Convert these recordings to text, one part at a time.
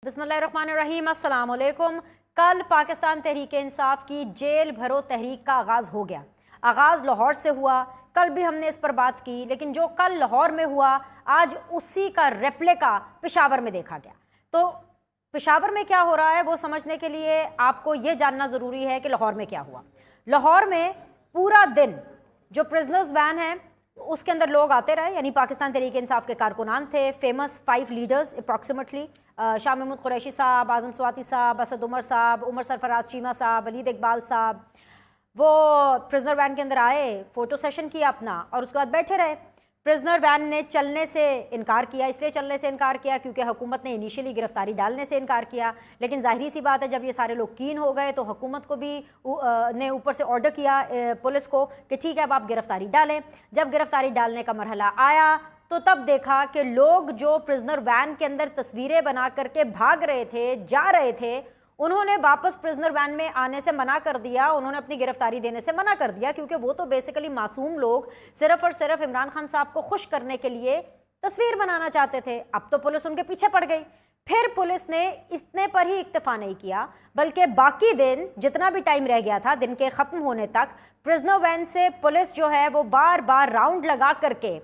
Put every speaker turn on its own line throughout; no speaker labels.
बिस्मिल्लाहिर्रहमानिर्रहीम, अस्सलाम वालेकुम। कल पाकिस्तान तहरीक इंसाफ की जेल भरो तहरीक का आगाज़ हो गया। आगाज़ लाहौर से हुआ। कल भी हमने इस पर बात की, लेकिन जो कल लाहौर में हुआ आज उसी का रेप्लिका पेशावर में देखा गया। तो पेशावर में क्या हो रहा है वो समझने के लिए आपको ये जानना ज़रूरी है कि लाहौर में क्या हुआ। लाहौर में पूरा दिन जो प्रिजनर्स वैन है उसके अंदर लोग आते रहे, यानी पाकिस्तान तहरीक इंसाफ के कारकुनान थे, famous 5 leaders approximately, Shah Mahmood Qureshi साहब, आज़म स्वाति साहब, असद उमर साहब, उमर सरफराज चीमा साहब, वलीद इकबाल साहब, वो प्रिजनर वैन के अंदर आए, फ़ोटो सेशन किया अपना और उसके बाद बैठे रहे। प्रिजनर वैन ने चलने से इनकार किया, इसलिए चलने से इनकार किया क्योंकि हुकूमत ने इनिशियली गिरफ्तारी डालने से इनकार किया, लेकिन ज़ाहिरी सी बात है जब ये सारे लोग कीन हो गए तो हुकूमत को भी ने ऊपर से ऑर्डर किया पुलिस को कि ठीक है अब आप गिरफ्तारी डालें। जब गिरफ्तारी डालने का मरहला आया तो तब देखा कि लोग जो प्रिजनर वैन के अंदर तस्वीरें बना करके भाग रहे थे, जा रहे थे, उन्होंने वापस प्रिजनर वैन में आने से मना कर दिया, उन्होंने अपनी गिरफ्तारी देने से मना कर दिया क्योंकि वो तो बेसिकली मासूम लोग सिर्फ और सिर्फ इमरान खान साहब को खुश करने के लिए तस्वीर बनाना चाहते थे। अब तो पुलिस उनके पीछे पड़ गई। फिर पुलिस ने इतने पर ही इक्तफा नहीं किया, बल्कि बाकी दिन जितना भी टाइम रह गया था दिन के ख़त्म होने तक, प्रिजनर वैन से पुलिस जो है वो बार बार राउंड लगा करके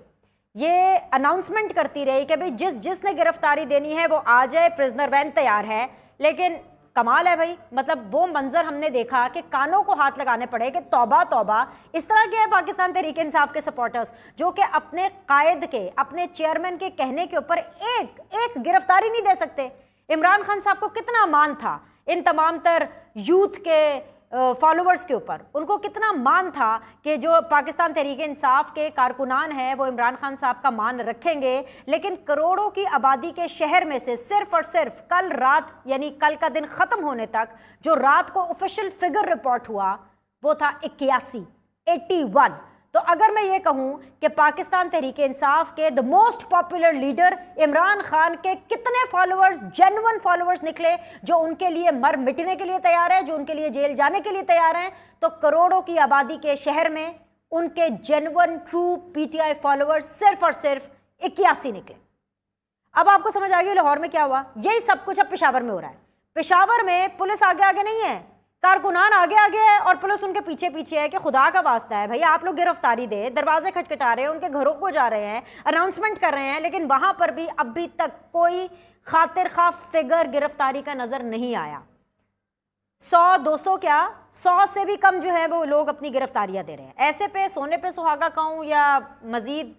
ये अनाउंसमेंट करती रही कि भाई जिसने गिरफ्तारी देनी है वो आ जाए, प्रिजनर वैन तैयार है। लेकिन कमाल है भाई, मतलब वो मंजर हमने देखा कि कानों को हाथ लगाने पड़े कि तौबा तौबा, इस तरह के है पाकिस्तान तहरीक इंसाफ के सपोर्टर्स जो कि अपने कायद के, अपने चेयरमैन के कहने के ऊपर एक गिरफ्तारी नहीं दे सकते। इमरान खान साहब को कितना मान था इन तमाम तर यूथ के फॉलोअर्स के ऊपर, उनको कितना मान था कि जो पाकिस्तान तहरीक इंसाफ के कारकुनान हैं वो इमरान खान साहब का मान रखेंगे। लेकिन करोड़ों की आबादी के शहर में से सिर्फ और सिर्फ कल रात, यानी कल का दिन ख़त्म होने तक, जो रात को ऑफिशियल फिगर रिपोर्ट हुआ वो था 81। तो अगर मैं ये कहूं कि पाकिस्तान तहरीक इंसाफ के the most popular leader Imran Khan के कितने फॉलोअर्स, जेन्युइन फॉलोअर्स निकले जो उनके लिए मर मिटने के लिए तैयार है, जो उनके लिए जेल जाने के लिए तैयार हैं, तो करोड़ों की आबादी के शहर में उनके जेन्युइन ट्रू पीटीआई फॉलोअर्स सिर्फ और सिर्फ 81 निकले। अब आपको समझ आ गई लाहौर में क्या हुआ। यही सब कुछ अब पेशावर में हो रहा है। पेशावर में पुलिस आगे आगे नहीं है, कारकुनान आगे आगे है और पुलिस उनके पीछे पीछे है कि खुदा का वास्ता है भाई आप लोग गिरफ्तारी दे। दरवाजे खटखटा रहे हैं, उनके घरों को जा रहे हैं, अनाउंसमेंट कर रहे हैं, लेकिन वहां पर भी अभी तक कोई खातिर खा फिगर गिरफ्तारी का नजर नहीं आया। 100-200 क्या 100 से भी कम जो है वो लोग अपनी गिरफ्तारियां दे रहे हैं। ऐसे पे सोने पे सुहागा कहूँ या मजीद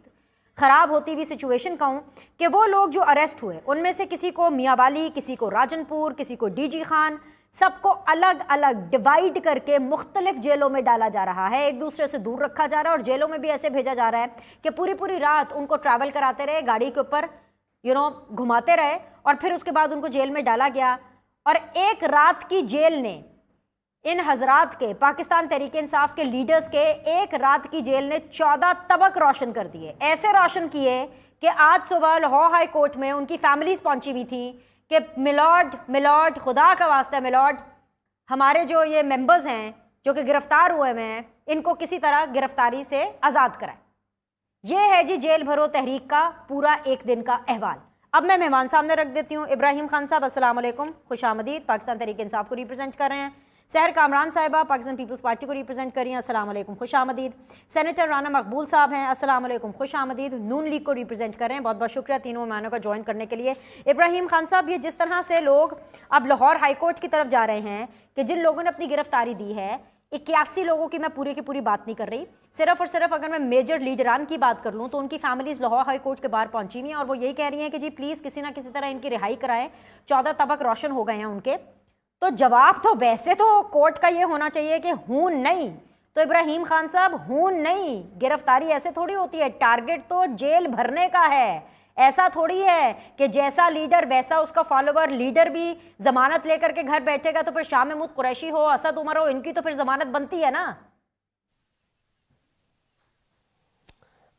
खराब होती हुई सिचुएशन कहूँ कि वो लोग जो अरेस्ट हुए उनमें से किसी को मियाँ वाली, किसी को राजनपुर, किसी को डीजी खान, सबको अलग अलग डिवाइड करके मुख्तलिफ जेलों में डाला जा रहा है, एक दूसरे से दूर रखा जा रहा है और जेलों में भी ऐसे भेजा जा रहा है कि पूरी पूरी रात उनको ट्रैवल कराते रहे, गाड़ी के ऊपर घुमाते रहे और फिर उसके बाद उनको जेल में डाला गया। और एक रात की जेल ने इन हजरात के, पाकिस्तान तहरीक इंसाफ के लीडर्स के, एक रात की जेल ने 14 तबक रोशन कर दिए। ऐसे रोशन किए कि आज सुबह लाहौर हाई कोर्ट में उनकी फैमिलीज पहुंची हुई थी कि मिलॉर्ड खुदा का वास्ता मिलॉर्ड, हमारे जो ये मेंबर्स हैं जो कि गिरफ्तार हुए हुए हैं इनको किसी तरह गिरफ्तारी से आज़ाद कराएं। ये है जी जेल भरो तहरीक का पूरा एक दिन का अहवाल। अब मैं मेहमान सामने रख देती हूँ। इब्राहिम खान साहब अस्सलाम वालेकुम, खुशामदीद, पाकिस्तान तहरीक इंसाफ को रिप्रेजेंट कर रहे हैं। सहर कामरान साहिबा पाकिस्तान पीपल्स पार्टी को रिप्रेजेंट कर रही हैं, अस्सलाम वालेकुम, खुशामदीद। सेनेटर राना मकबूल साहब हैं, अस्सलाम वालेकुम, खुशामदीद, नून लीग को रिप्रेजेंट कर रहे हैं। बहुत बहुत शुक्रिया तीनों मेहमानों का ज्वाइन करने के लिए। इब्राहिम खान साहब, ये जिस तरह से लोग अब लाहौर हाई कोर्ट की तरफ जा रहे हैं कि जिन लोगों ने अपनी गिरफ्तारी दी है, 81 लोगों की मैं पूरी की पूरी बात नहीं कर रही, सिर्फ और सिर्फ अगर मैं मेजर लीडरान की बात कर लूँ तो उनकी फैमिलीज लाहौर हाई कोर्ट के बाहर पहुंची हुई हैं और वो यही कह रही हैं कि जी प्लीज़ किसी ना किसी तरह इनकी रिहाई कराएं। 14 तबक रोशन हो गए हैं उनके। तो जवाब तो वैसे तो कोर्ट का ये होना चाहिए कि हूं नहीं। तो इब्राहिम खान साहब, हूं नहीं, गिरफ्तारी ऐसे थोड़ी होती है, टारगेट तो जेल भरने का है। ऐसा थोड़ी है कि जैसा लीडर वैसा उसका फॉलोवर, लीडर भी जमानत लेकर के घर बैठेगा तो फिर शाह महमूद कुरैशी हो, असद उमर हो, इनकी तो फिर जमानत बनती है ना।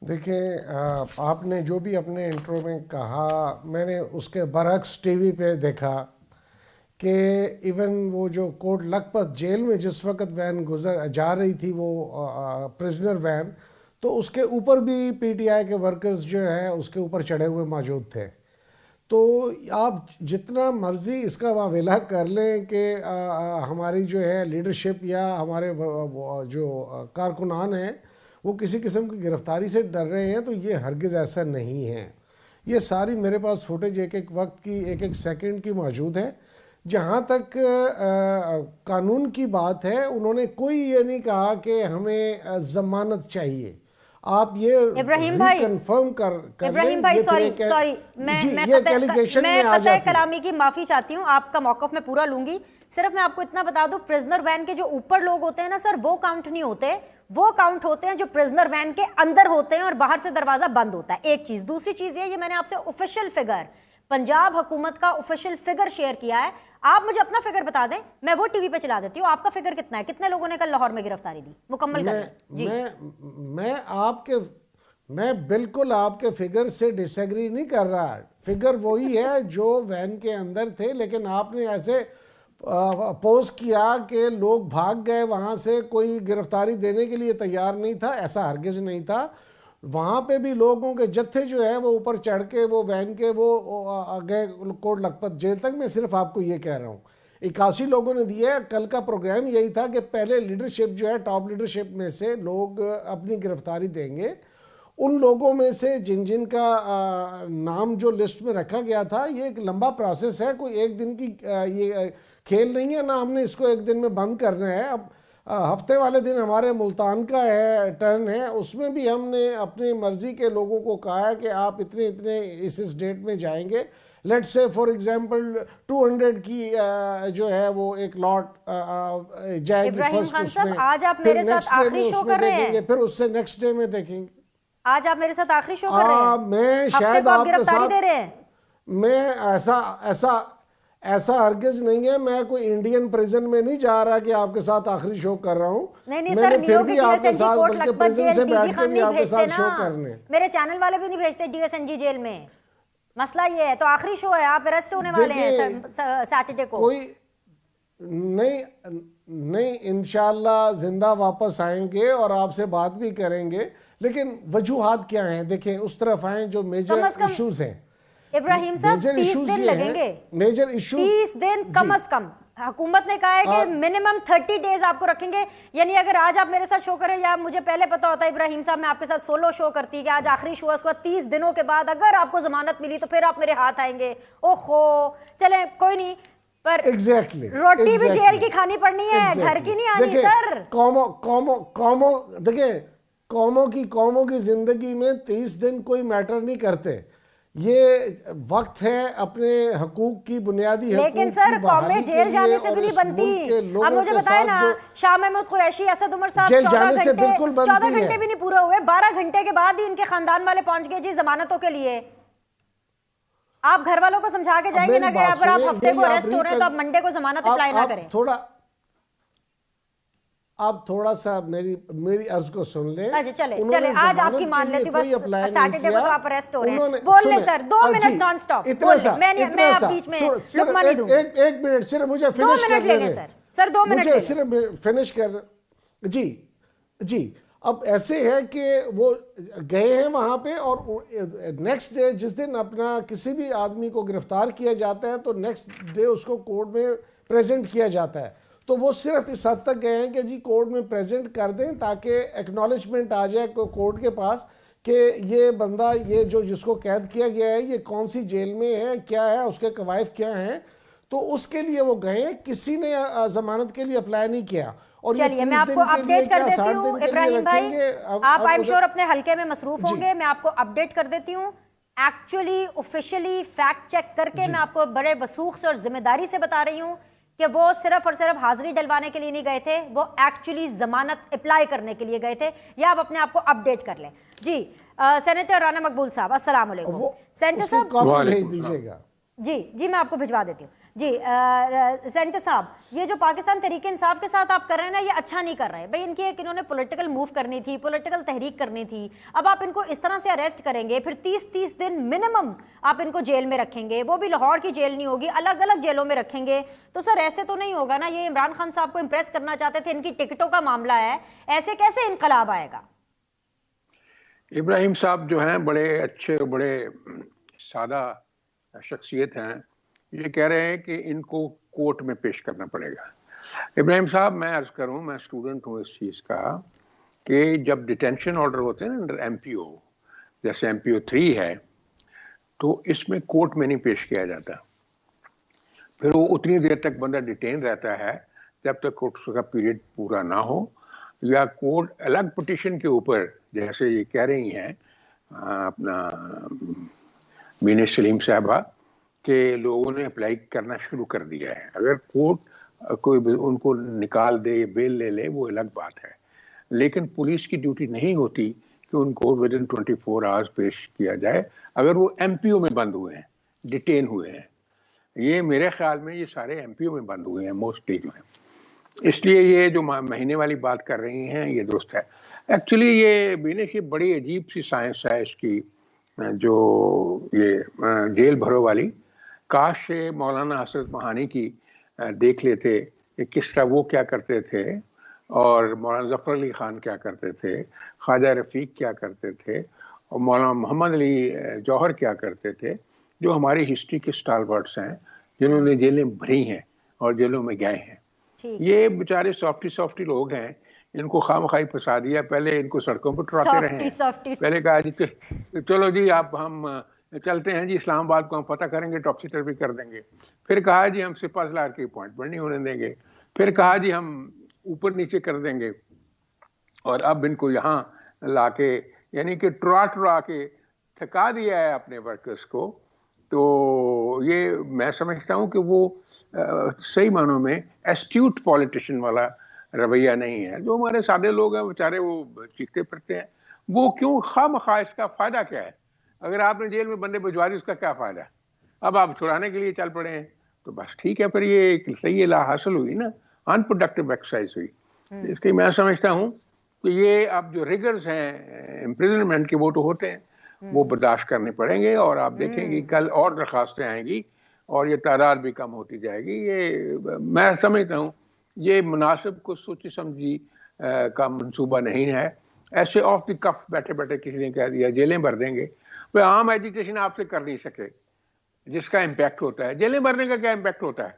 देखिए, आपने जो भी अपने इंट्रो में कहा मैंने उसके बरक्स टीवी पे देखा कि इवन वो जो कोट लखपत जेल में जिस वक्त वैन गुजर जा रही थी, वो प्रिजनर वैन, तो उसके ऊपर भी पीटीआई के वर्कर्स जो है उसके ऊपर चढ़े हुए मौजूद थे। तो आप जितना मर्जी इसका वावेला कर लें कि हमारी जो है लीडरशिप या हमारे जो कारकुनान हैं वो किसी किस्म की गिरफ्तारी से डर रहे हैं, तो ये हरगिज़ ऐसा नहीं है। ये सारी मेरे पास फुटेज एक एक वक्त की, एक एक सेकंड की मौजूद है। जहाँ तक कानून की बात है, उन्होंने कोई ये नहीं कहा कि हमें ज़मानत चाहिए। आप ये
इब्राहिम भाई
कंफर्म कर
इब्राहिम
लें,
भाई
ये
सॉरी
फिर
सॉरी
ये एलिगेशन में आ जाती है।
कलामी की माफी चाहती हूँ, आपका मौकफ मैं पूरा लूंगी। सिर्फ मैं आपको इतना बता दूं, प्रिजनर वैन के जो ऊपर लोग होते हैं ना सर, वो काउंट नहीं होते, वो काउंट होते हैं जो प्रिजनर वैन के अंदर होते हैं और बाहर से दरवाजा बंद होता है। एक चीज, दूसरी चीज ये मैंने आपसे ऑफिशियल फिगर, पंजाब हुकूमत का ऑफिशियल फिगर शेयर किया है। आप मुझे अपना फिगर बता दें, मैं वो टीवी पे चला देती हूँ। आपका फिगर कितना है? कितने लोगों ने कल लाहौर में गिरफ्तारी दी? मुकम्मल कर जी।
मैं बिल्कुल आपके फिगर से डिसएग्री नहीं कर रहा। फिगर वही है जो वैन के अंदर थे, लेकिन आपने ऐसे पोज किया कि लोग भाग गए वहाँ से, कोई गिरफ्तारी देने के लिए तैयार नहीं था। ऐसा हरगिज़ नहीं था। वहाँ पे भी लोगों के जत्थे जो है वो ऊपर चढ़ के वो वैन के वो गए कोट लखपत जेल तक। मैं सिर्फ आपको ये कह रहा हूँ 81 लोगों ने दिया है। कल का प्रोग्राम यही था कि पहले लीडरशिप जो है, टॉप लीडरशिप में से लोग अपनी गिरफ्तारी देंगे। उन लोगों में से जिन जिन का नाम जो लिस्ट में रखा गया था, ये एक लंबा प्रोसेस है, कोई एक दिन की ये खेल नहीं है ना। हमने इसको एक दिन में बंद करना है। अब हफ्ते वाले दिन हमारे मुल्तान का है, टर्न है, उसमें भी हमने अपनी मर्जी के लोगों को कहा है कि आप इतने इतने इस डेट में जाएंगे। लेट्स से फॉर एग्जांपल 200 की जो है वो एक लॉट जाएगी फर्स्ट उसमें,
आज आप मेरे साथ आखिरी शो कर रहे हैं,
फिर उससे नेक्स्ट डे में देखेंगे।
आज आप मेरे साथ आखिरी शो कर रहे हैं।
मैं शायद आपके साथ
दे रहे हैं।
मैं ऐसा हरगिज नहीं है। मैं कोई इंडियन प्रिजन में नहीं जा रहा कि आपके साथ आखिरी शो कर रहा हूँ।
नहीं
मैंने
सर,
फिर भी आपके साथ बल्कि प्रिजन से बैठ के भी आपके साथ शो
ना।
करने
मेरे चैनल वाले भी नहीं भेजते डीएसएनजी जेल में। मसला ये है, तो आखिरी शो है, आप अरेस्ट होने वाले हैं सैटरडे को।
कोई नहीं, इंशाल्लाह जिंदा वापस आएंगे और आपसे बात भी करेंगे। लेकिन वजूहात क्या हैं? देखें, उस तरफ आए जो मेजर इश्यूज हैं।
इब्राहिम साहब, 30 दिन लगेंगे।
मेजर इश्यूज
30 दिन कम अज कम। हुकूमत ने कहा है कि मिनिमम 30 डेज आपको रखेंगे। यानी अगर आज आप मेरे साथ शो करें, या मुझे पहले पता होता है इब्राहिम साहब मैं आपके साथ सोलो शो करती कि आज आखिरी शो है, उसके बाद 30 दिनों के बाद अगर आपको जमानत मिली तो फिर आप मेरे हाथ आएंगे। ओहो, चले कोई नहीं, पर रोटी भी जेल की खानी पड़नी है, घर की नहीं आनी सर।
कौमों की जिंदगी में 30 दिन कोई मैटर नहीं करते। ये वक्त है अपने हकूक की, बुनियादी हकूक
लेकिन सर कौमें जेल जाने से भी नहीं बनती। अब मुझे बताए ना, शाह महमूद कुरैशी, असद उमर साहब 14 घंटे भी नहीं पूरे हुए, 12 घंटे के बाद ही इनके खानदान वाले पहुंच गए जी जमानतों के लिए। आप घर वालों को समझा के जाएंगे ना कि अगर आप हफ्ते को अरेस्ट हो रहे हैं तो आप मंडे को जमानत अप्लाई ना करें।
आप थोड़ा सा मेरी अर्ज को सुन ले।
चले आज आपकी मान लेती, बस सैटरडे को तो आप अरेस्ट हो रहे हैं। बोल ले सर, 2 मिनट नॉन स्टॉप। मैं आप बीच में लुकमा नहीं दूंगा।
एक मिनट सिर्फ मुझे फिनिश करने दें
सर, 2 मिनट
मुझे सिर्फ फिनिश कर। जी अब ऐसे है कि वो गए हैं वहां पे, और नेक्स्ट डे जिस दिन अपना किसी भी आदमी को गिरफ्तार किया जाता है तो नेक्स्ट डे उसको कोर्ट में प्रेजेंट किया जाता है। तो वो सिर्फ इस हद तक गए हैं कि जी कोर्ट में प्रेजेंट कर दें ताकि एक्नॉलेजमेंट आ जाए कोर्ट के पास कि ये बंदा, ये जो जिसको कैद किया गया है, ये कौन सी जेल में है, क्या है, उसके कवायद क्या हैं। तो उसके लिए वो गए हैं, किसी ने जमानत के लिए अप्लाई नहीं किया। और
चलिए मैं आपको अपडेट कर देती हूँ इब्राहिम भाई, आप आई एम श्योर अपने हल्के में मसरूफ होंगे, मैं आपको अपडेट कर देती हूँ। एक्चुअली ऑफिशियली फैक्ट चेक करके मैं आपको बड़े वसूख से और जिम्मेदारी से बता रही हूँ कि वो सिर्फ और सिर्फ हाजिरी डलवाने के लिए नहीं गए थे, वो एक्चुअली जमानत अप्लाई करने के लिए गए थे। या आप अपने आप को अपडेट कर लें जी। सेनेटर राना मकबूल साहब, अस्सलाम वालेकुम। सेनेटर साहब
भेज दीजिएगा।
जी मैं आपको भिजवा देती हूँ जी। सेनेटर साहब, ये जो पाकिस्तान तहरीक इंसाफ के साथ आप कर रहे हैं ना, ये अच्छा नहीं कर रहे भाई। इनकी एक इन्होंने पॉलिटिकल मूव करनी थी, पॉलिटिकल तहरीक करनी थी। अब आप इनको इस तरह से अरेस्ट करेंगे, फिर 30 दिन मिनिमम आप इनको जेल में रखेंगे, वो भी लाहौर की जेल नहीं होगी, अलग अलग जेलों में रखेंगे। तो सर ऐसे तो नहीं होगा ना। ये इमरान खान साहब को इंप्रेस करना चाहते थे, इनकी टिकटों का मामला है, ऐसे कैसे इनकलाब आएगा?
इब्राहिम साहब जो हैं बड़े अच्छे, बड़े सादा शख्सियत हैं, ये कह रहे हैं कि इनको कोर्ट में पेश करना पड़ेगा। इब्राहिम साहब, मैं अर्ज करूं, मैं स्टूडेंट हूं इस चीज़ का, कि जब डिटेंशन ऑर्डर होते हैं ना अंडर MPO, जैसे MPO 3 है, तो इसमें कोर्ट में नहीं पेश किया जाता। फिर वो उतनी देर तक बंदा डिटेन रहता है जब तक कोर्ट का पीरियड पूरा ना हो, या कोर्ट अलग पिटिशन के ऊपर, जैसे ये कह रही हैं अपना मीना सलीम साहबा, के लोगों ने अप्लाई करना शुरू कर दिया है। अगर कोर्ट कोई उनको निकाल दे, बेल ले ले, वो अलग बात है, लेकिन पुलिस की ड्यूटी नहीं होती कि उनको विद इन 24 आवर्स पेश किया जाए अगर वो MPO में बंद हुए हैं, डिटेन हुए हैं। ये मेरे ख्याल में ये सारे MPO में बंद हुए हैं मोस्टली जो है, इसलिए ये जो महीने वाली बात कर रही हैं ये दुरुस्त है। एक्चुअली ये बीने की बड़ी अजीब सी साइंस है इसकी, जो ये जेल भरो वाली। काश मौलाना हसरत महानी की देख लेते कि किस तरह वो क्या करते थे और मौलाना ज़फ़र अली ख़ान क्या करते थे, ख्वाजा रफ़ीक क्या करते थे और मौलाना मोहम्मद अली जौहर क्या करते थे, जो हमारी हिस्ट्री के स्टालवर्ड्स हैं, जिन्होंने जेलें भरी हैं और जेलों में गए हैं। ये बेचारे सॉफ्टी लोग हैं, इनको खामखाई फंसा दिया। पहले इनको सड़कों पर टुराते रहे, पहले कहा जी चलो जी आप हम चलते हैं जी इस्लामाबाद को हम पता करेंगे, टॉक्सी टर्फी कर देंगे। फिर कहा जी हम सिपाहीलार की अपॉइंटमेंट नहीं होने देंगे। फिर कहा जी हम ऊपर नीचे कर देंगे। और अब इनको यहाँ लाके यानी कि टुरा के थका दिया है अपने वर्कर्स को। तो ये मैं समझता हूँ कि वो सही मानों में एस्ट्यूट पॉलिटिशियन वाला रवैया नहीं है। जो हमारे सादे लोग हैं बेचारे वो चीखते फिरते हैं, वो क्यों खामखा, इसका फायदा क्या है? अगर आपने जेल में बंदे भिजवा दी उसका क्या फायदा? अब आप छुड़ाने के लिए चल पड़े हैं तो बस ठीक है, फिर ये एक सही ला हासिल हुई ना, अनप्रोडक्टिव एक्सरसाइज हुई। इसलिए मैं समझता हूँ कि ये अब जो रिगर्स हैं इम्प्रिजनमेंट के वो तो होते हैं, वो बर्दाश्त करने पड़ेंगे। और आप देखेंगे कल और दरखास्तें आएंगी और ये तादाद भी कम होती जाएगी। ये मैं समझता हूँ ये मुनासिब को सोची समझी का मंसूबा नहीं है। ऐसे ऑफ द कफ बैठे बैठे किसी ने कह दिया जेलें भर देंगे, वह आम एजुकेशन आपसे कर नहीं सके जिसका इम्पैक्ट होता है। जेलें भरने का क्या इम्पैक्ट होता है?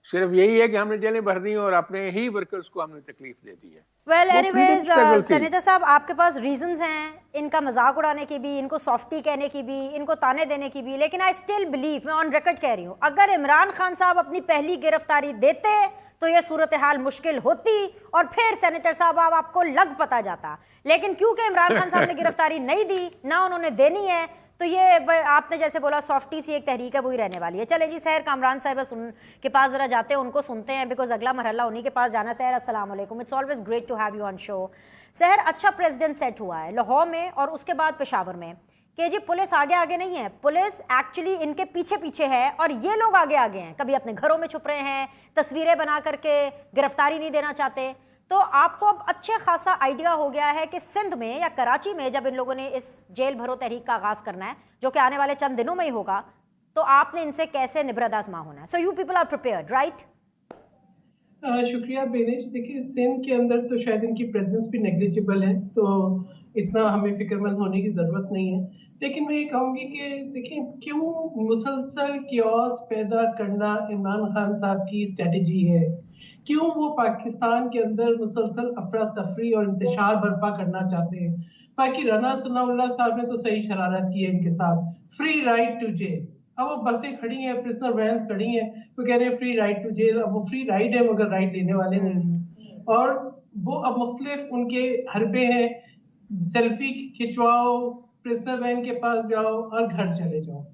सिर्फ यही है कि हमने जेलें भर दी और अपने ही वर्कर्स को हमने तकलीफ दे दी है।
वेल एनीवेज सेनेटर साहब, आपके पास रीजंस हैं इनका मजाक उड़ाने की भी, इनको सॉफ्टी कहने की भी, इनको ताने देने की भी, लेकिन आई स्टिल बिलीव, मैं ऑन रिकॉर्ड कह रही हूँ, अगर इमरान खान साहब अपनी पहली गिरफ्तारी देते तो ये सूरत हाल मुश्किल होती और फिर सेनेटर साहब आपको लग पता जाता। लेकिन क्योंकि इमरान खान साहब ने गिरफ्तारी नहीं दी, ना उन्होंने देनी है, तो ये आपने जैसे बोला सॉफ्टी सी एक तहरीक है, वही रहने वाली है। चले जी सहर कामरान साहब सुन के पास जरा जाते हैं, उनको सुनते हैं, बिकॉज अगला मरहला उन्हीं के पास जाना। सहर अस्सलाम वालेकुम, it's always great to have you on show. Sehar, अच्छा प्रेसिडेंट सेट हुआ है लाहौर में और उसके बाद पेशावर में कि जी पुलिस आगे आगे नहीं है, पुलिस एक्चुअली इनके पीछे पीछे है और ये लोग आगे आगे हैं, कभी अपने घरों में छुप रहे हैं, तस्वीरें बना करके गिरफ्तारी नहीं देना चाहते। तो आपको अब अच्छे खासा आइडिया हो गया है कि सिंध में या कराची में जब इन लोगों ने इस जेल भरो तहरीक का आगाज करना है, जो कि आने वाले चंद दिनों में ही होगा, तो आपने इनसे कैसे निबरद आजमा होना है। So you people are prepared, right?
शुक्रिया बेनिश। देखिए सिंध के अंदर तो शायद इनकी प्रेजेंस भी नेग्लिजिबल है, तो इतना हमें फिक्रमंद होने की जरूरत नहीं है। लेकिन मैं ये कहूँगी कि देखिए क्यों मुसलसल कियोस पैदा करना इमरान खान साहब की स्ट्रेटजी है, क्यों वो पाकिस्तान के अंदर मुसलसल अफरा तफरी और इंतशार बर्पा करना चाहते हैं। बाकी राना सनाउल्लाह साहब ने तो सही शरारत की है इनके साथ, फ्री राइड टू जेल। अब वो बसें खड़ी हैं, प्रिजनर वैन खड़ी हैं, वो कह रहे हैं फ्री राइड टू जेल। अब वो फ्री राइड है मगर राइड लेने वाले नहीं हैं। और वो अब मुख्तलिफ उनके हरबे हैं, सेल्फी खिंचवाओ, प्रिजनर वैन के पास जाओ और घर चले जाओ।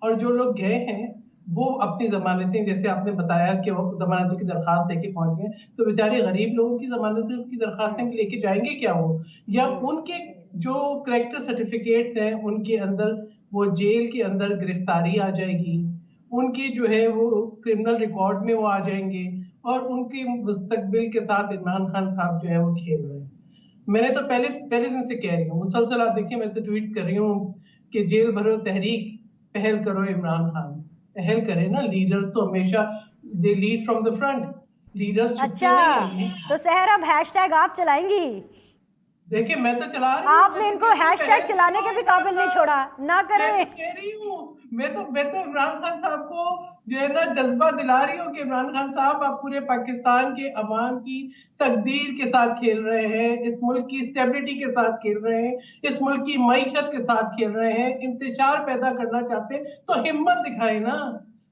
और जो लोग गए हैं वो अपनी जमानतें, जैसे आपने बताया कि वो जमानतों की दरखास्त लेके पहुंच गए, तो बेचारे गरीब लोगों की जमानतों की दरखास्तें लेके जाएंगे क्या वो? या उनके जो करेक्टर सर्टिफिकेट्स हैं उनके अंदर वो जेल के अंदर गिरफ्तारी आ जाएगी, उनकी जो है वो क्रिमिनल रिकॉर्ड में वो आ जाएंगे और उनके मुस्तकबिल के साथ इमरान खान साहब जो है वो खेल रहे हैं। मैंने तो पहले दिन से कह रही हूँ, मुसलसल आप देखिए मैं तो ट्वीट कर रही हूँ कि जेल भरो तहरीक, पहल करो इमरान खान, पहल करे ना। लीडर्स तो हमेशा they lead from the front, leaders
अच्छा, तो सहर अब हैशटैग आप चलाएंगी?
देखिए मैं तो चला रही हूँ,
आपने
मैं तो
इनको
कह रही हूँ,
हैशटैग
बहस
चलाने के
क्यों
भी
है
काबिल नहीं
साहब?
छोड़ा, ना
मैं
करें।
तो कह रही हूँ, मैं तो इमरान खान साहब को जो है ना जज्बा दिला रही हूँ कि इमरान खान साहब आप पूरे पाकिस्तान के अवाम की तकदीर के साथ खेल रहे हैं, इस मुल्क की स्टेबिलिटी के साथ खेल रहे हैं, इस मुल्क की मईशत के साथ खेल रहे हैं, इंतशार पैदा करना चाहते हैं, तो हिम्मत दिखाए ना,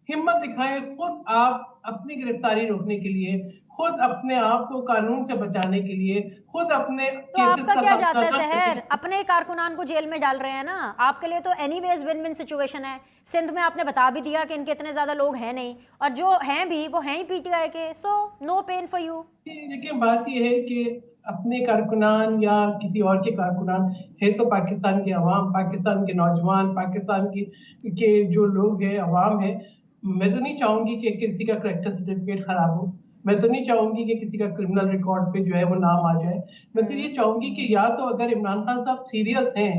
हिम्मत दिखाए। खुद आप अपनी गिरफ्तारी रोकने के लिए, खुद अपने आप को कानून से बचाने के लिए, खुद अपने
तो
केसेस
आपका
का
क्या जाता है
सामना करने
शहर,
के लिए।
अपने ही कारकुनान को जेल में डाल रहे हैं ना, आपके लिए तो एनीवेज विन विन सिचुएशन है। सिंध में आपने बता भी दिया कि इनके इतने ज्यादा लोग हैं नहीं, और जो हैं भी वो हैं ही पीटीआई के, so no pain for you.
देखिए बात यह है कि अपने कारकुनान या किसी और के कारकुनान है तो पाकिस्तान के अवाम, पाकिस्तान के नौजवान, पाकिस्तान के जो लोग हैं, अवाम है। मैं तो नहीं चाहूंगी कि किसी का करेक्टर सर्टिफिकेट खराब हो, मैं तो नहीं चाहूंगी कि किसी का क्रिमिनल रिकॉर्ड पे जो है वो नाम आ जाए। मैं तो ये चाहूंगी कि या तो अगर इमरान खान साहब सीरियस हैं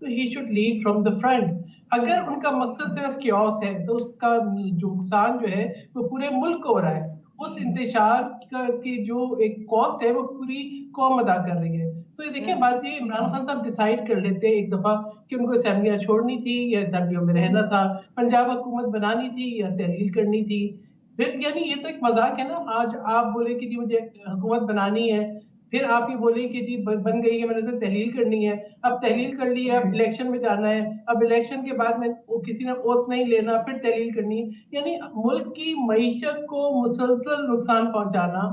तो he should lead from the front. अगर उनका मकसद सिर्फ क्योस है तो उसका जो नुकसान जो है वो पूरे मुल्क को हो रहा है। उस इंतशार की जो एक कॉस्ट है वो पूरी कौम अदा कर रही है। तो ये देखिए बात ये, इमरान खान साहब डिसाइड कर लेते एक दफा कि उनको असेंबलियां छोड़नी थी या असेंबलियों में रहना था, पंजाब हुकूमत बनानी थी या तहलील करनी थी। फिर यानी ये तो एक मजाक है ना, आज आप बोले कि जी मुझे हुकूमत बनानी है, फिर आप ये बोले कि जी बन गई है, मैंने तो तहलील करनी है। अब तहलील कर ली है, अब इलेक्शन में जाना है, अब इलेक्शन के बाद में वो किसी ने ओथ नहीं लेना, फिर तहलील करनी है। यानी मुल्क की मईशत को मुसलसल नुकसान पहुंचाना,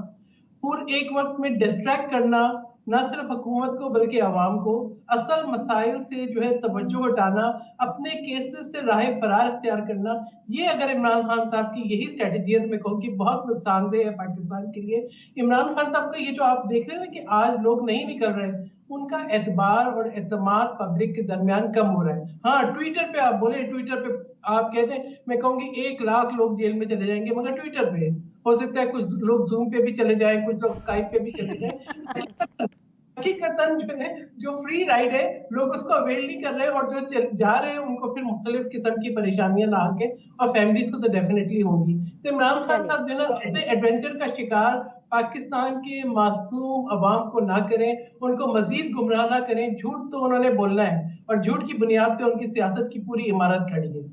पूरे एक वक्त में डिस्ट्रैक्ट करना, न सिर्फ हुकूमत को बल्कि आवाम को, असल मसाइल से जो है तवज्जो हटाना, अपने केसेस से राह फरार इख्तियार करना, ये अगर इमरान खान साहब की यही स्ट्रेटेजी है तो मैं कहूँ कि बहुत नुकसानदेह है पाकिस्तान के लिए। इमरान खान साहब का ये जो आप देख रहे हैं ना कि आज लोग नहीं निकल रहे, उनका एतबार और एतमाद पब्लिक के दरमियान कम हो रहा है। हाँ, ट्विटर पे आप बोले, ट्विटर पे आप कहते हैं, मैं कहूंगी 1 लाख लोग जेल में चले जाएंगे, मगर ट्विटर पे हो सकता है कुछ लोग जूम पे भी चले जाएं, कुछ लोग स्काइप पे भी चले जाएं। हकीकतन जो है, जो फ्री राइड है, लोग उसको अवेल नहीं कर रहे, और जो जा रहे हैं उनको फिर मुख्तलिफ किस्म की परेशानियां ला के, और फैमिलीज को तो डेफिनेटली होंगी। तो इमरान खान
चलिए,
साहब जो है ना अपने एडवेंचर का शिकार पाकिस्तान के मासूम अवाम को ना करें, उनको मजीद गुमराह ना करें। झूठ तो उन्होंने बोलना है, और झूठ की बुनियाद पे उनकी सियासत की पूरी इमारत खड़ी है।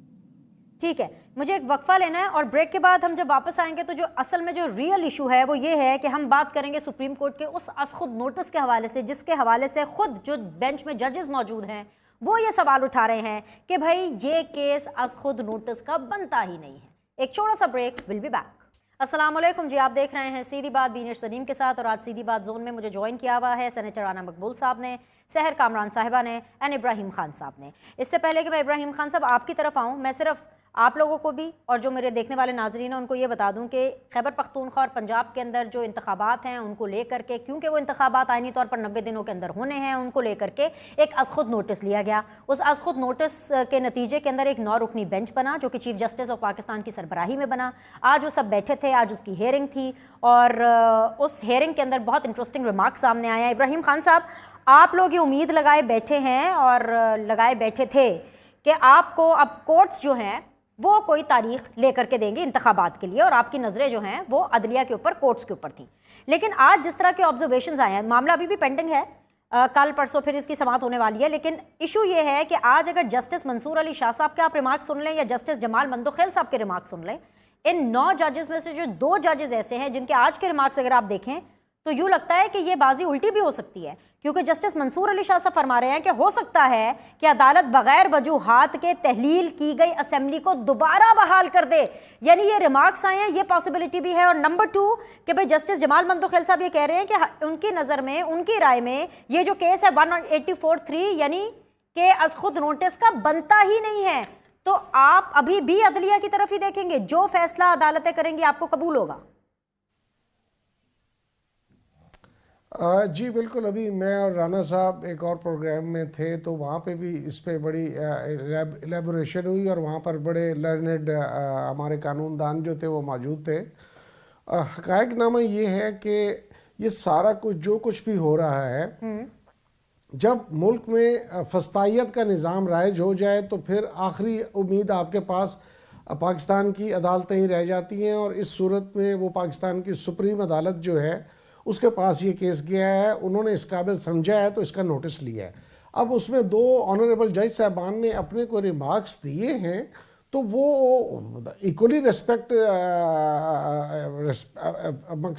ठीक है, मुझे एक वक्फा लेना है और ब्रेक के बाद हम जब वापस आएंगे तो जो असल में जो रियल इशू है वो ये है कि हम बात करेंगे सुप्रीम कोर्ट के उस खुद नोटिस के हवाले से, जिसके हवाले से खुद जो बेंच में जजेस मौजूद हैं वो ये सवाल उठा रहे हैं कि भाई ये केस खुद नोटिस का बनता ही नहीं है। एक छोटा सा ब्रेक, विल बी बैक। अस्सलाम वालेकुम जी, आप देख रहे हैं सीधी बात बीनर सलीम के साथ, और आज सीधी बात जोन में मुझे ज्वाइन किया हुआ है सेनेटर राना मकबूल साहब ने, सहर कामरान साहिबा ने एंड इब्राहिम खान साहब ने। इससे पहले कि मैं इब्राहिम खान साहब आपकी तरफ आऊँ, मैं सिर्फ आप लोगों को भी और जो मेरे देखने वाले नाजरीन हैं उनको ये बता दूं कि खैबर पख्तूनख्वा और पंजाब के अंदर जो इंतखाबात हैं उनको लेकर के, क्योंकि वो इंतखाबात आइनी तौर पर 90 दिनों के अंदर होने हैं, उनको लेकर के एक खुद नोटिस लिया गया। उस खुद नोटिस के नतीजे के अंदर एक 9 रुकनी बेंच बना जो कि चीफ जस्टिस ऑफ पाकिस्तान की सरबराही में बना। आज वो सब बैठे थे, आज उसकी हेयरिंग थी, और उस हेयरिंग के अंदर बहुत इंटरेस्टिंग रिमार्क सामने आया। इब्राहिम खान साहब, आप लोग ये उम्मीद लगाए बैठे हैं और लगाए बैठे थे कि आपको अब कोर्ट्स जो हैं वो कोई तारीख लेकर के देंगे इंतखाबात के लिए, और आपकी नज़रें जो हैं वो अदलिया के ऊपर, कोर्ट्स के ऊपर थी। लेकिन आज जिस तरह के ऑब्जर्वेशंस आए हैं, मामला अभी भी पेंडिंग है, कल परसों फिर इसकी समाअत होने वाली है, लेकिन इशू ये है कि आज अगर जस्टिस मंसूर अली शाह साहब के आप रिमार्क सुन लें या जस्टिस जमाल मंदोखेल साहब के रिमार्क सुन लें, इन 9 जजेस में से जो 2 जजेस ऐसे हैं जिनके आज के रिमार्क्स अगर आप देखें तो यूँ लगता है कि ये बाजी उल्टी भी हो सकती है, क्योंकि जस्टिस मंसूर अली शाह साहब फरमा रहे हैं कि हो सकता है कि अदालत बगैर वजूहात के तहलील की गई असेंबली को दोबारा बहाल कर दे। यानी ये रिमार्क्स आए हैं, ये पॉसिबिलिटी भी है। और नंबर 2 कि भाई जस्टिस जमाल मंदोखेल साहब ये कह रहे हैं कि उनकी नज़र में, उनकी राय में ये जो केस है 184(3 यानी कि खुद नोटिस का बनता ही नहीं है। तो आप अभी भी अदलिया की तरफ ही देखेंगे, जो फैसला अदालतें करेंगी आपको कबूल होगा?
जी बिल्कुल, अभी मैं और राना साहब एक और प्रोग्राम में थे तो वहाँ पे भी इस पे बड़ी एलेबोरेशन हुई, और वहाँ पर बड़े लर्नेड हमारे कानूनदान जो थे वो मौजूद थे। हक़ाइक़नामा ये है कि ये सारा कुछ जो कुछ भी हो रहा है, जब मुल्क में फस्तायत का निज़ाम राइज हो जाए तो फिर आखिरी उम्मीद आपके पास पाकिस्तान की अदालतें ही रह जाती हैं, और इस सूरत में वो पाकिस्तान की सुप्रीम अदालत जो है उसके पास ये केस गया है, उन्होंने इस काबिल समझा है तो इसका नोटिस लिया है। अब उसमें 2 ऑनरेबल जज साहबान ने अपने को रिमार्क्स दिए हैं, तो वो इक्वली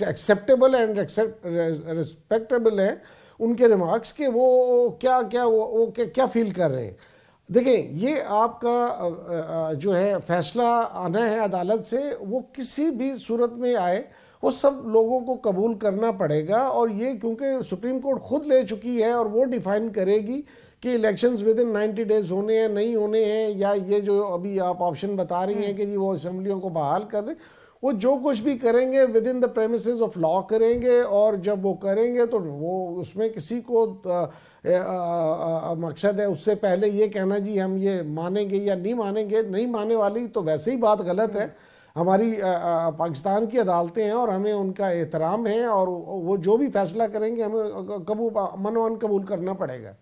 एक्सेप्टेबल एंड रिस्पेक्टेबल है उनके रिमार्क्स के। वो क्या फील कर रहे हैं। देखें, ये आपका जो है फैसला आना है अदालत से, वो किसी भी सूरत में आए वो सब लोगों को कबूल करना पड़ेगा। और ये क्योंकि सुप्रीम कोर्ट खुद ले चुकी है और वो डिफाइन करेगी कि इलेक्शंस विद इन 90 डेज होने हैं नहीं होने हैं, या ये जो अभी आप ऑप्शन बता रही हैं कि जी वो असेंबलियों को बहाल कर दें, वो जो कुछ भी करेंगे with in the premises of law करेंगे। और जब वो करेंगे तो वो उसमें किसी को मकसद है उससे पहले ये कहना जी हम ये मानेंगे या नहीं मानेंगे, नहीं मानने वाली तो वैसे ही बात गलत है। हमारी पाकिस्तान की अदालतें हैं और हमें उनका एहतराम है, और वो जो भी फैसला करेंगे हमें मनोअन कबूल करना पड़ेगा,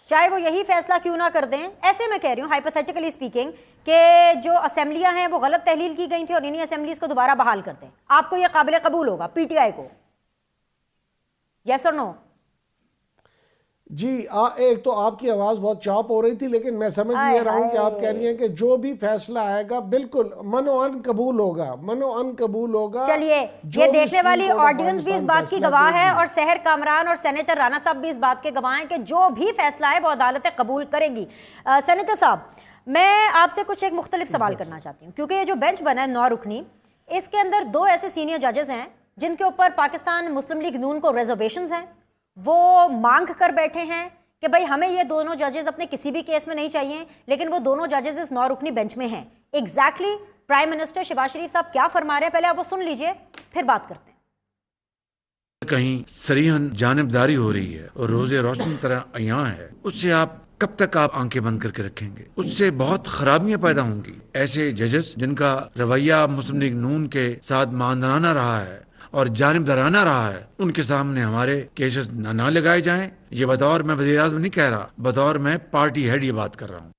चाहे वो यही फैसला क्यों ना कर दें। ऐसे मैं कह रही हूँ हाइपोथेटिकली स्पीकिंग कि जो असेंबलियां हैं वो गलत तहलील की गई थी और इन्हीं असेंबलीज को दोबारा बहाल कर दें, आपको ये काबिल कबूल होगा पीटीआई को? यस और नो?
जी एक तो आपकी आवाज बहुत चॉप हो रही थी, लेकिन मैं समझ ये रहा हूं कि आप कह रही हैं कि जो भी फैसला आएगा बिल्कुल मनोअन कबूल होगा, मनोअन कबूल होगा।
चलिए, ये देखने वाली ऑडियंस भी इस बात की गवाह है और शहर कामरान और सेनेटर राणा साहब भी इस बात के गवाह हैं कि जो भी फैसला है वो अदालतें कबूल करेगी। सेनेटर साहब, मैं आपसे कुछ एक मुख्तलिफ सवाल करना चाहती हूँ, क्योंकि ये जो बेंच बना है 9 रुकनी, इसके अंदर 2 ऐसे सीनियर जजेस हैं जिनके ऊपर पाकिस्तान मुस्लिम लीग नून को रिजर्वेशंस हैं। वो मांग कर बैठे हैं कि भाई हमें ये दोनों जजेस अपने किसी भी केस में नहीं चाहिए, लेकिन वो दोनों जजेस इस 9 रुकनी बेंच में हैं। एग्जैक्टली प्राइम मिनिस्टर शहबाज शरीफ साहब क्या फरमा रहे हैं, पहले आप वो सुन लीजिए, फिर बात करते हैं।
कहीं सरीहन जानिबदारी हो रही है और रोजे रोशनी तरह अयां है, उससे आप कब तक आप आंखें बंद करके रखेंगे? उससे बहुत खराबियां पैदा होंगी। ऐसे जजेस जिनका रवैया मुस्लिम लीग नून के साथ मानदाना रहा है और जानिबदाराना रहा है, उनके सामने हमारे केसेस ना लगाए जाएं। ये बतौर मैं वज़ीर आज़म नहीं कह रहा, बतौर मैं पार्टी हेड ये बात कर रहा हूँ।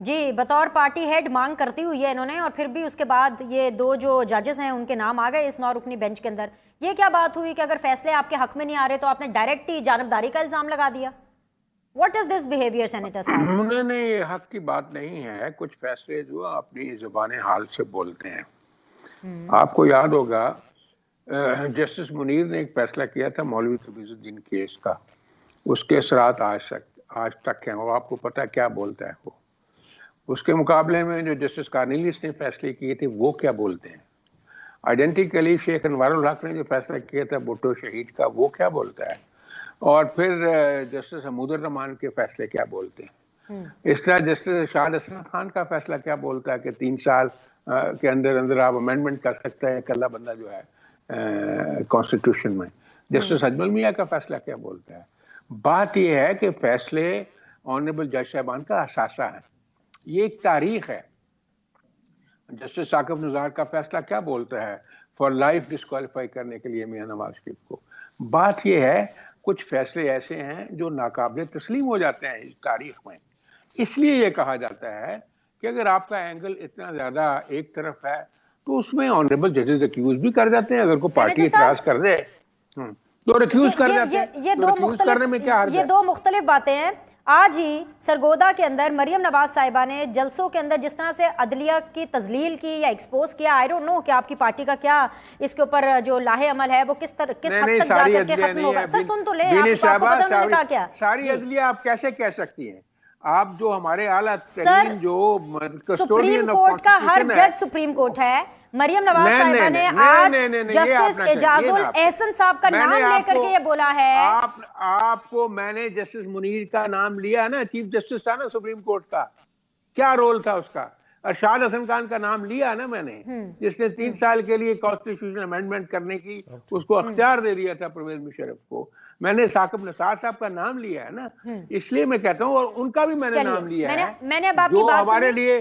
जी, बतौर पार्टी हेड मांग करती हुई है इन्होंने, और फिर भी उसके बाद ये 2 जो जजेस हैं उनके नाम आ गए इस 9 रुकनी बेंच के अंदर। ये क्या बात हुई कि अगर फैसले आपके हक में नहीं आ रहे तो आपने डायरेक्ट ही जानिबदारी का इल्जाम लगा दिया? What is this behaviour senator साहब?
उन्होंने ये हक की बात नहीं है, कुछ फैसले जो अपनी ज़ुबान हाल से बोलते हैं। आपको याद होगा जस्टिस मुनीर ने एक फैसला किया था मौलवी तबीजुद्दीन केस का, उसके असरात आज तक हैं, और आपको पता है क्या बोलता है वो। उसके मुकाबले में जो जस्टिस कार्नेलियस ने फैसले किए थे वो क्या बोलते हैं। आइडेंटिकली शेख अनवारुल हक ने जो फैसला किया था भुट्टो शहीद का, वो क्या बोलता है, और फिर जस्टिस हमूदुर रहमान के फैसले क्या बोलते हैं। इस तरह जस्टिस शाद हसन खान का फैसला क्या बोलता है कि 3 साल के अंदर अंदर आप अमेंडमेंट कर सकते हैं अकेला बंदा जो है कॉन्स्टिट्यूशन में। जस्टिस अजमल मियाँ का फैसला क्या बोलता है। बात यह है कि फैसले ऑनरेबल जज साहबान का असासा है, ये एक तारीख है। जस्टिस साकिब निज़ार का फैसला क्या बोलता है, फॉर लाइफ डिस्क्वालीफाई करने के लिए मियां नवाज शरीफ को। बात यह है कुछ फैसले ऐसे हैं जो नाकाबिल तस्लीम हो जाते हैं इस तारीख में। इसलिए ये कहा जाता है कि अगर आपका एंगल इतना ज्यादा एक तरफ है तो उसमें ऑनरेबल जजेस एक्यूज भी कर जाते हैं। अगर कोई पार्टी इतराज कर दे तो रिक्यूज कर जाते हैं।
ये 2 मुख्तलिफ बातें हैं। आज ही सरगोदा के अंदर मरियम नवाज साहिबा ने जलसों के अंदर जिस तरह से अदलिया की तजलील की या एक्सपोज किया, आई डोंट नो कि आपकी पार्टी का क्या इसके ऊपर जो लाहे अमल है वो किस हद तक जाकर के खत्म होगा। सर सुन तो ले, आपको पता उन्होंने कहा क्या?
सारी अदलिया आप कैसे कह सकती हैं? आप जो हमारे आला तरीन जो
सुप्रीम कोर्ट का हर जज सुप्रीम कोर्ट है। मरियम नवाज साहिबा ने आज जस्टिस एजाजुल एहसन साहब का नाम लेकर के ये बोला है।
आपको मैंने जस्टिस मुनीर का नाम लिया ना, चीफ जस्टिस था ना सुप्रीम कोर्ट का, क्या रोल था उसका। अरशाद हसन खान का नाम लिया ना मैंने, जिसने 3 साल के लिए कॉन्स्टिट्यूशनल अमेंडमेंट करने की उसको अख्तियार दे दिया था परवेज मुशर्रफ को। मैंने साकिब निसार साहब का नाम लिया है ना, इसलिए मैं कहता हूँ, और उनका भी मैंने नाम लिया है।
मैंने अब आपकी बात
हमारे लिए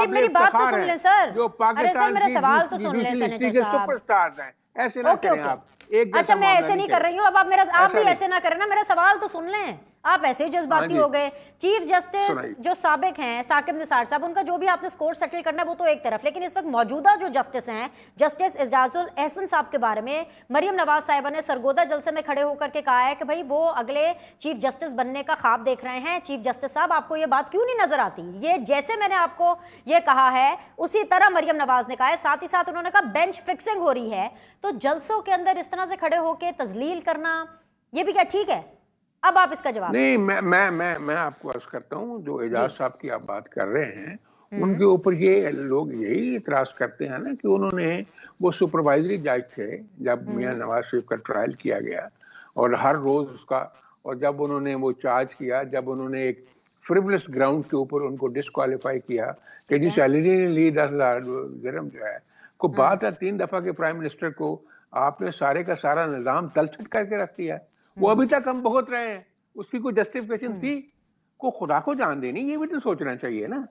मेरी बात तो सुन लें सर।
जो पाकिस्तान
मेरा सवाल तो सुन लें सेनेटर साहब।
सुपरस्टार्स हैं, ऐसे ना
ओके
करें
ओके।
आप, एक जैसा
अच्छा, मैं
मामला
ऐसे नहीं कर
करें।
रही हूँ, अब आप मेरा, आप
ऐसा
भी
नहीं।
ऐसे ना करें ना, मेरा सवाल तो सुन लें। आप ऐसे ही जज्बाती
जी।
हो गए। चीफ जस्टिस
सुनाइए।
जो साबिक हैं साकिब निसार साहब, उनका जो भी आपने स्कोर सेटल करना है वो तो एक तरफ, लेकिन इस वक्त मौजूदा जो जस्टिस हैं, जस्टिस एजाजुल एहसन साहब के बारे में मरियम नवाज साहिबा ने सरगोदा जलसे में खड़े होकर के कहा है कि भाई वो अगले चीफ जस्टिस बनने का ख्वाब देख रहे हैं। चीफ जस्टिस साहब, आपको ये बात क्यों नहीं नजर आती? ये जैसे मैंने आपको ये कहा है उसी तरह मरियम नवाज ने कहा है। साथ ही साथ उन्होंने कहा बेंच फिक्सिंग हो रही है, तो जलसों के अंदर इस तरह से खड़े होकर तजलील करना, ये भी क्या ठीक है? अब आप इसका जवाब।
नहीं, मैं आपको अर्ज करता हूँ, जो एजाज साहब की आप बात कर रहे हैं उनके ऊपर ये लोग यही इतराज करते हैं ना कि उन्होंने, वो सुपरवाइजरी जज थे जब मियां नवाज शरीफ का ट्रायल किया गया, और हर रोज उसका, और जब उन्होंने वो चार्ज किया, जब उन्होंने एक फ्रिवलेस ग्राउंड के ऊपर उनको डिस्क्वालीफाई किया कि जी सैलरी ने ली 10,000 दिरहम जो है, को बात है 3 दफा के प्राइम मिनिस्टर को आपने सारे का सारा निजाम तलछट करके रख दिया। वो अभी तक हम भुगत रहे हैं, उसकी कोई जस्टिफिकेशन थी? को खुदा को जान देनी, ये भी तो सोचना चाहिए ना।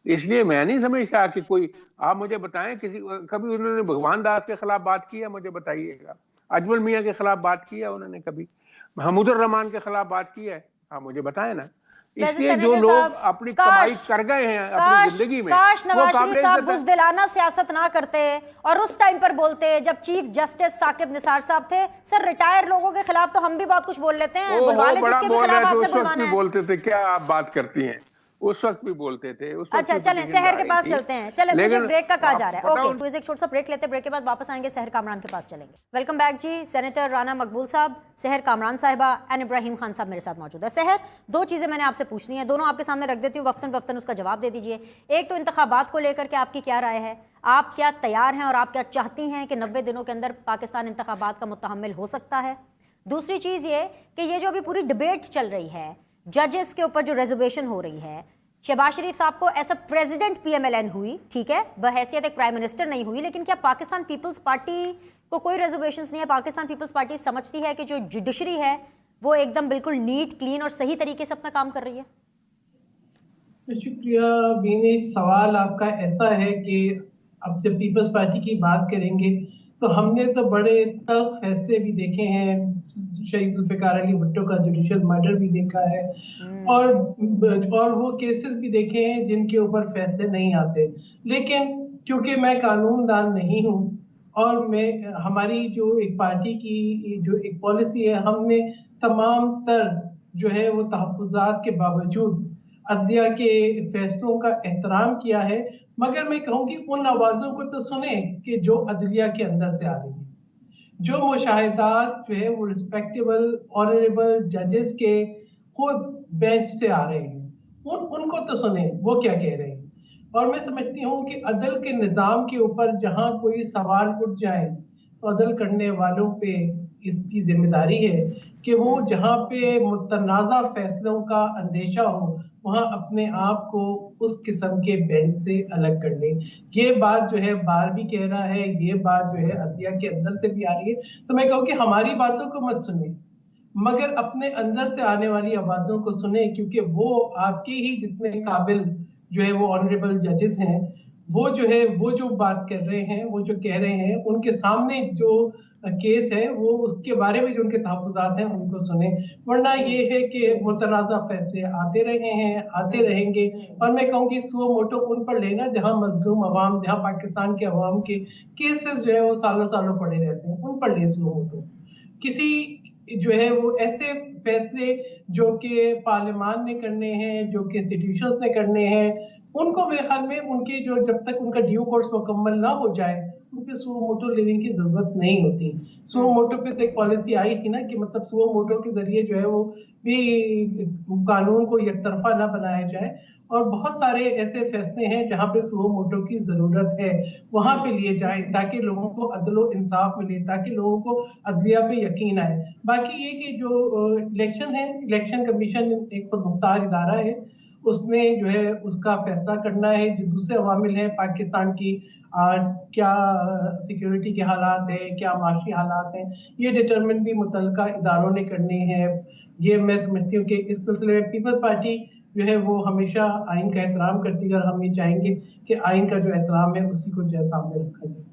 इसलिए मैं नहीं समझता कि कोई, आप मुझे बताएं किसी, कभी उन्होंने भगवान दास के खिलाफ बात की है? मुझे बताइएगा। अजमल मियाँ के खिलाफ बात की है उन्होंने कभी? महमूदुर रहमान के खिलाफ बात की है? आप मुझे बताएं ना। इसलिए जो लोग अपनी कमाई कर गए हैं अपनी जिंदगी में,
काश
वो
नवाज
काबिल
शरीफ साहब
इज्जत है।
बुज़दिलाना सियासत ना करते और उस टाइम पर बोलते जब चीफ जस्टिस साकिब निसार साहब थे। सर, रिटायर लोगों के खिलाफ तो हम भी बहुत कुछ बोल लेते हैं, बुलवा ले
बड़ा
जिसके भी
बोल रहे
खिलाफ
थे,
आपने
उस वक्त
बुलवाना
भी
है।
बोलते थे, क्या आप बात करती हैं? उस वक्त भी बोलते थे, उस वक्त
अच्छा
भी
चलें,
petition
शहर के
आ
पास
रही थी।
चलते हैं। चलें, मुझे
लेकिन
ब्रेक का कहा
आप
जा रहा है।
बताओ।
ओके, एक छोटा सा ब्रेक लेते हैं, ब्रेक के बाद वापस आएंगे, शहर कामरान के पास चलेंगे। वेलकम बैक जी। सेनेटर राना मकबूल साहब, शहर कामरान साहिबा एंड इब्राहिम खान साहब मेरे साथ मौजूद है। शहर, दो चीज़ें मैंने आपसे पूछनी है, दोनों आपके सामने रख देती हूँ, वक्तन वक्तन उसका जवाब दे दीजिए। एक तो इंतखाबात को लेकर के आपकी क्या राय है? आप क्या तैयार हैं और आप क्या चाहती हैं कि 90 दिनों के अंदर पाकिस्तान इंतखाबात का मुतहम्मिल हो सकता है? दूसरी चीज़ ये कि ये जो अभी पूरी डिबेट चल रही है जजेस के ऊपर, जो रिजर्वेशन हो रही है, शहबाज शरीफ साहब को एज अ प्रेसिडेंट PMLN हुई, ठीक है, बहैसियत एक प्राइम मिनिस्टर नहीं हुई, लेकिन क्या पाकिस्तान पीपल्स पार्टी को कोई रिजर्वेशंस नहीं है? पाकिस्तान पीपल्स पार्टी समझती है कि जो जुडिशरी है वो एकदम बिल्कुल नीट, क्लीन और सही तरीके से अपना काम कर रही है?
शुक्रिया बीने। सवाल आपका ऐसा है कि अब जब पीपल्स पार्टी की बात करेंगे तो हमने तो बड़े तल्ख फैसले भी देखे हैं। शहीद जुल्फ़िकार अली भुट्टो का जुडिशियल मर्डर भी देखा है, और वो केसेस भी देखे हैं जिनके ऊपर फैसले नहीं आते। लेकिन क्योंकि मैं कानूनदान नहीं हूँ, और मैं, हमारी जो एक पार्टी की जो एक पॉलिसी है, हमने तमाम तर जो है वो तहफ़्फ़ुज़ात के बावजूद अदलिया के फैसलों का एहतराम किया है। मगर मैं कहूँगी उन आवाज़ों को तो सुने कि जो अदलिया के अंदर से आ रही है, जो मुशाहिदात जो है वो रिस्पेक्टेबल ऑनरेबल जजेस के खुद बेंच से आ रहे हैं, उनको तो सुने वो क्या कह रहे हैं। और मैं समझती हूँ कि अदल के निज़ाम के ऊपर जहाँ कोई सवाल उठ जाए तो अदल करने वालों पे इसकी जिम्मेदारी है कि वो जहाँ पे मुतनाज़ा फैसलों का अंदेशा हो वहाँ अपने आप को उस किस्म के बेंच से अलग कर लें। ये बात जो है बार भी कह रहा है, ये बात जो है अदलिया के अंदर से भी आ रही है। तो मैं कहूँ कि हमारी बातों को मत सुने, मगर अपने अंदर से आने वाली आवाज़ों को सुने, क्योंकि वो आपके ही जितने काबिल जो है वो ऑनरेबल जजेस हैं, वो जो है वो जो बात कर रहे हैं, वो जो कह रहे हैं, उनके सामने जो केस है वो उसके बारे में जो उनके तहफ़्फ़ुज़ात हैं उनको सुने। वरना ये है कि मुतनाज़ा फैसले आते रहे हैं, आते रहेंगे। और मैं कहूँगी सुओ मोटो उन पर लेना जहाँ मज़लूम अवाम, जहाँ पाकिस्तान के अवाम के केसेस जो है वो सालों सालों पड़े रहते हैं, उन पर ले सुओ मोटो। किसी जो है वो ऐसे फैसले जो कि पार्लियामान ने करने हैं, जो कि इंस्टीट्यूशंस ने करने हैं, उनको मेरे ख्याल में उनकी जो, जब तक उनका ड्यू कोर्स मुकम्मल ना हो जाए, उन पे सुओ मोटो लेने की जरूरत नहीं होती। सुओ मोटो पे तो एक पॉलिसी आई थी ना कि मतलब सुओ मोटो के जरिए जो है वो भी कानून को एक तरफा ना बनाया जाए, और बहुत सारे ऐसे फैसले हैं जहाँ पे सुओ मोटो की जरूरत है, वहां पे लिए जाए ताकि लोगों को अदलो इंसाफ मिले, ताकि लोगों को अदलिया पे यकीन आए। बाकी ये कि जो इलेक्शन है, इलेक्शन कमीशन एक खुद मुख्तार इदारा है, उसने जो है उसका फैसला करना है। जो दूसरे अवामिल हैं पाकिस्तान की, आज क्या सिक्योरिटी के हालात है, क्या माशी हालात हैं, ये डिटरमिन भी मुतल्लिका इदारों ने करने हैं। ये मैं समझती हूँ कि इस सिलसिले में पीपल्स पार्टी जो है वो हमेशा आइन का एहतराम करती है, और हम ये चाहेंगे कि आइन का जो एहतराम है उसी को जो है सामने रखा जाए।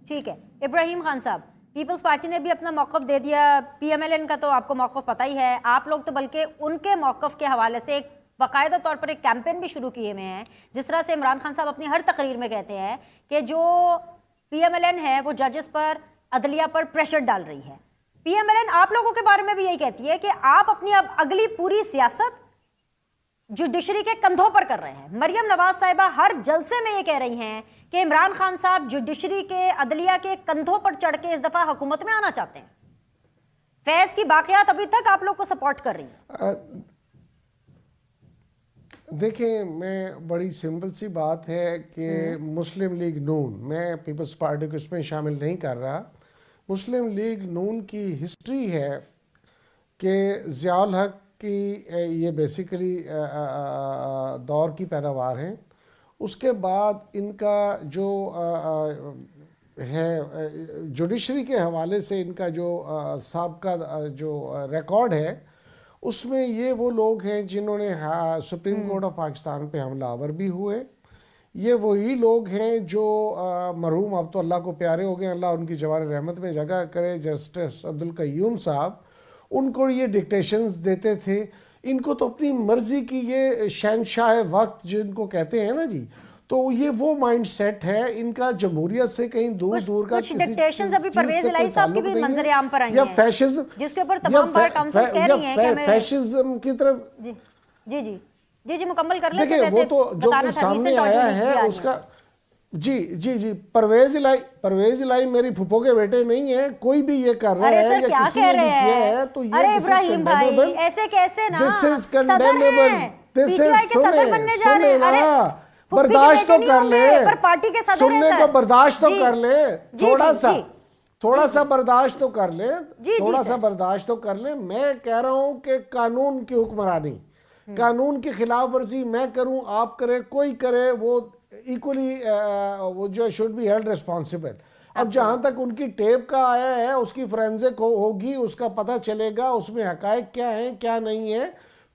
ठीक है। इब्राहिम खान साहब, पीपल्स पार्टी ने भी अपना मौक़िफ़ दे दिया, PMLN का तो आपको मौक़िफ़ पता ही है, आप लोग तो बल्कि उनके मौक़िफ़ के हवाले से एक बाकायदा तौर पर एक कैंपेन भी शुरू किए हुए हैं। जिस तरह से इमरान खान साहब अपनी हर तकरीर में कहते हैं कि जो PMLN है वो जजेस पर, अदलिया पर प्रेशर डाल रही है। PMLN आप लोगों के बारे में भी यही कहती है कि आप अपनी अब अगली पूरी सियासत जुडिशरी के कंधों पर कर रहे हैं। मरियम नवाज साहिबा हर जलसे में ये कह रही हैं कि इमरान खान साहब जुडिशरी के, अदलिया के कंधों पर चढ़ के इस दफा हुकूमत में आना चाहते हैं। फैज की बाक़ियात अभी तक आप लोग को सपोर्ट कर रही है।
देखिए, मैं बड़ी सिंपल सी बात है कि मुस्लिम लीग नून, मैं पीपल्स पार्टी को इसमें शामिल नहीं कर रहा, मुस्लिम लीग नून की हिस्ट्री है कि ज़ियाउल हक की ये बेसिकली दौर की पैदावार है। उसके बाद इनका जो है जुडिशरी के हवाले से इनका जो साबका जो रिकॉर्ड है, उसमें ये वो लोग हैं जिन्होंने सुप्रीम कोर्ट ऑफ पाकिस्तान पे हमलावर भी हुए। ये वही लोग हैं जो मरहूम, अब तो अल्लाह को प्यारे हो गए, अल्लाह उनकी जवान रहमत में जगह करे, जस्टिस अब्दुल कय्यूम साहब, उनको ये डिक्टेशंस देते थे। इनको तो अपनी मर्जी की, ये शहनशाह वक्त जिनको कहते हैं ना जी, तो ये वो माइंड सेट है इनका, जमहूरियत से कहीं दूर दूर का किसी
डिक्टेशंस अभी परवेज इलाही साहब की भी मंजर आम पर आई
या
हैं,
फैशिज्म,
जिसके ऊपर तमाम बार काउंसिल्स कह रही हैं कि हमें
फैशिज्म की तरफ।
जी जी जी जी जी मुकम्मल कर लें।
देखिए, वो तो जो कुछ सामने आया है उसका, जी जी जी, परवेज इलाही मेरी फुफो के बेटे नहीं है, कोई भी ये कर रहा है या किसी ने भी किया है तो ये दिस इज कंडेमेबल।
ऐसे कैसे ना,
this is condemnable, this is, सुने ना, बर्दाश्त तो कर ले,
पर पार्टी के सदर
सुनने को बर्दाश्त तो कर ले, थोड़ा सा बर्दाश्त तो कर ले, थोड़ा सा बर्दाश्त तो कर ले। मैं कह रहा हूं कि कानून की हुक्मरानी, कानून की खिलाफ वर्जी मैं करूं, आप करे, कोई करे, वो इक्वली वो जो शुड बी हेल्ड रिस्पॉन्सिबल। अब जहां तक उनकी टेप का आया है, उसकी फोरेंसिक होगी, उसका पता चलेगा उसमें हकायक क्या है क्या नहीं है।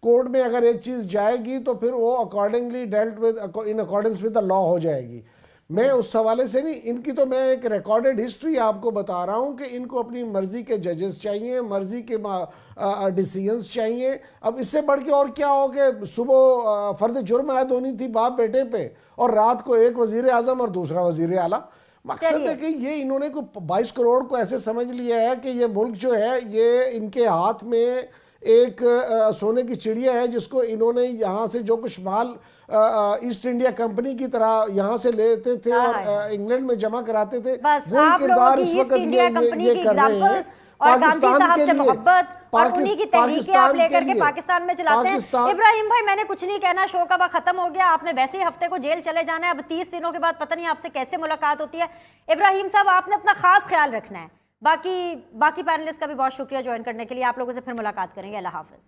कोर्ट में अगर एक चीज जाएगी तो फिर वो accordingly dealt with, in according with the law हो जाएगी। मैं उस हवाले से नहीं, इनकी तो मैं एक रिकॉर्डेड हिस्ट्री आपको बता रहा हूं कि इनको अपनी मर्जी के जजेस चाहिए, मर्जी के डिसीजंस चाहिए। अब इससे बढ़ के और क्या हो कि सुबह फर्द जुर्म आयद होनी थी बाप बेटे पे, और रात को एक वजीर आजम और दूसरा वजीर आला। मकसद है कि ये इन्होंने को 22 करोड़ को ऐसे समझ लिया है कि ये मुल्क जो है ये इनके हाथ में एक सोने की चिड़िया है, जिसको इन्होंने यहाँ से जो कुछ माल ईस्ट इंडिया कंपनी की तरह यहाँ से लेते थे और इंग्लैंड में जमा कराते थे, वो किरदार इस वक्त ये कर रहे हैं। पाकिस्तान के लिए,
पाकिस्तान लेकर के पाकिस्तान में चलाते हैं। इब्राहिम भाई, मैंने कुछ नहीं कहना, शो का वक्त खत्म हो गया, आपने वैसे ही हफ्ते को जेल चले जाना है। अब 30 दिनों के बाद पता नहीं आपसे कैसे मुलाकात होती है। इब्राहिम साहब, आपने अपना खास ख्याल रखना है। बाकी पैनलिस्ट का भी बहुत शुक्रिया ज्वाइन करने के लिए। आप लोगों से फिर मुलाकात करेंगे। अल्लाह हाफिज।